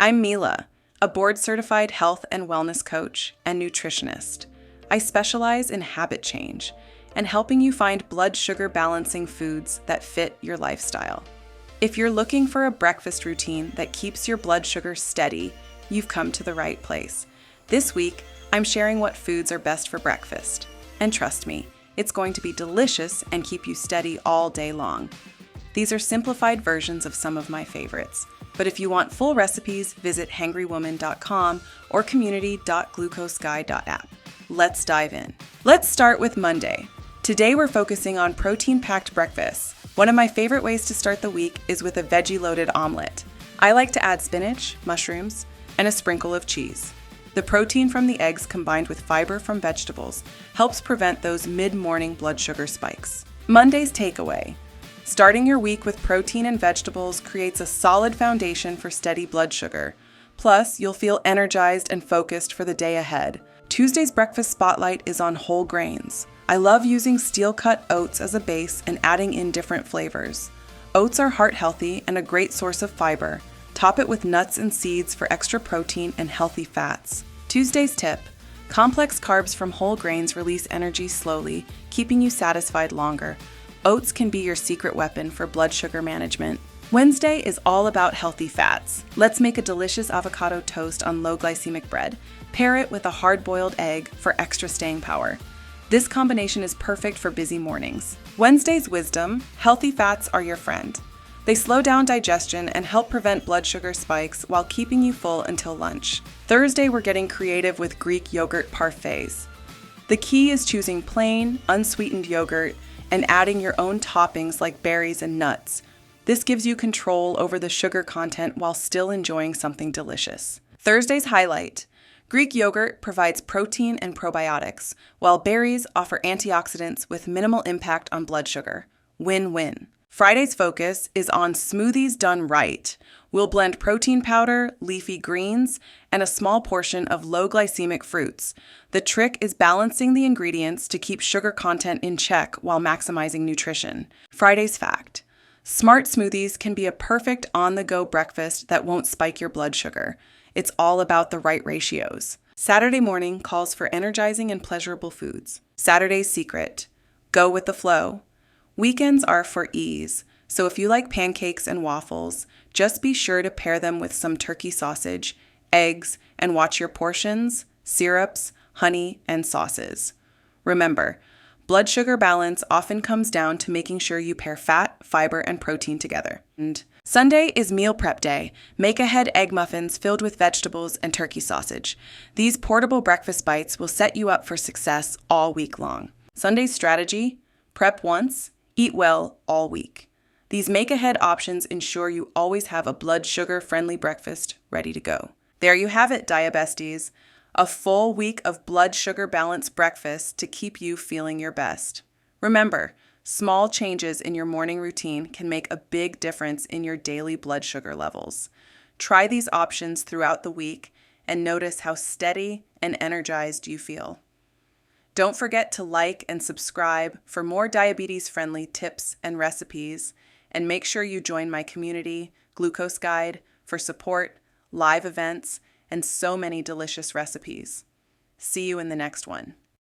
I'm Mila, a board-certified health and wellness coach and nutritionist. I specialize in habit change and helping you find blood sugar balancing foods that fit your lifestyle. If you're looking for a breakfast routine that keeps your blood sugar steady, you've come to the right place. This week, I'm sharing what foods are best for breakfast. And trust me, it's going to be delicious and keep you steady all day long. These are simplified versions of some of my favorites. But if you want full recipes, visit hangrywoman.com or community.glucosky.app. Let's dive in. Let's start with Monday. Today we're focusing on protein-packed breakfasts. One of my favorite ways to start the week is with a veggie-loaded omelet. I like to add spinach, mushrooms, and a sprinkle of cheese. The protein from the eggs combined with fiber from vegetables helps prevent those mid-morning blood sugar spikes. Monday's takeaway. Starting your week with protein and vegetables creates a solid foundation for steady blood sugar. Plus, you'll feel energized and focused for the day ahead. Tuesday's breakfast spotlight is on whole grains. I love using steel-cut oats as a base and adding in different flavors. Oats are heart-healthy and a great source of fiber. Top it with nuts and seeds for extra protein and healthy fats. Tuesday's tip. Complex carbs from whole grains release energy slowly, keeping you satisfied longer. Oats can be your secret weapon for blood sugar management. Wednesday is all about healthy fats. Let's make a delicious avocado toast on low glycemic bread. Pair it with a hard-boiled egg for extra staying power. This combination is perfect for busy mornings. Wednesday's wisdom. Healthy fats are your friend. They slow down digestion and help prevent blood sugar spikes while keeping you full until lunch. Thursday, we're getting creative with Greek yogurt parfaits. The key is choosing plain, unsweetened yogurt and adding your own toppings like berries and nuts. This gives you control over the sugar content while still enjoying something delicious. Thursday's highlight. Greek yogurt provides protein and probiotics, while berries offer antioxidants with minimal impact on blood sugar. Win-win. Friday's focus is on smoothies done right. We'll blend protein powder, leafy greens, and a small portion of low glycemic fruits. The trick is balancing the ingredients to keep sugar content in check while maximizing nutrition. Friday's fact. Smart smoothies can be a perfect on-the-go breakfast that won't spike your blood sugar. It's all about the right ratios. Saturday morning calls for energizing and pleasurable foods. Saturday's secret. Go with the flow. Weekends are for ease, so if you like pancakes and waffles, just be sure to pair them with some turkey sausage, eggs, and watch your portions, syrups, honey, and sauces. Remember, blood sugar balance often comes down to making sure you pair fat, fiber, and protein together. And Sunday is meal prep day. Make ahead egg muffins filled with vegetables and turkey sausage. These portable breakfast bites will set you up for success all week long. Sunday's strategy: prep once, eat well all week. These make-ahead options ensure you always have a blood sugar-friendly breakfast ready to go. There you have it, Diabesties. A full week of blood sugar balanced breakfast to keep you feeling your best. Remember, small changes in your morning routine can make a big difference in your daily blood sugar levels. Try these options throughout the week and notice how steady and energized you feel. Don't forget to like and subscribe for more diabetes-friendly tips and recipes, and make sure you join my community, Glucose Guide, for support, live events, and so many delicious recipes. See you in the next one.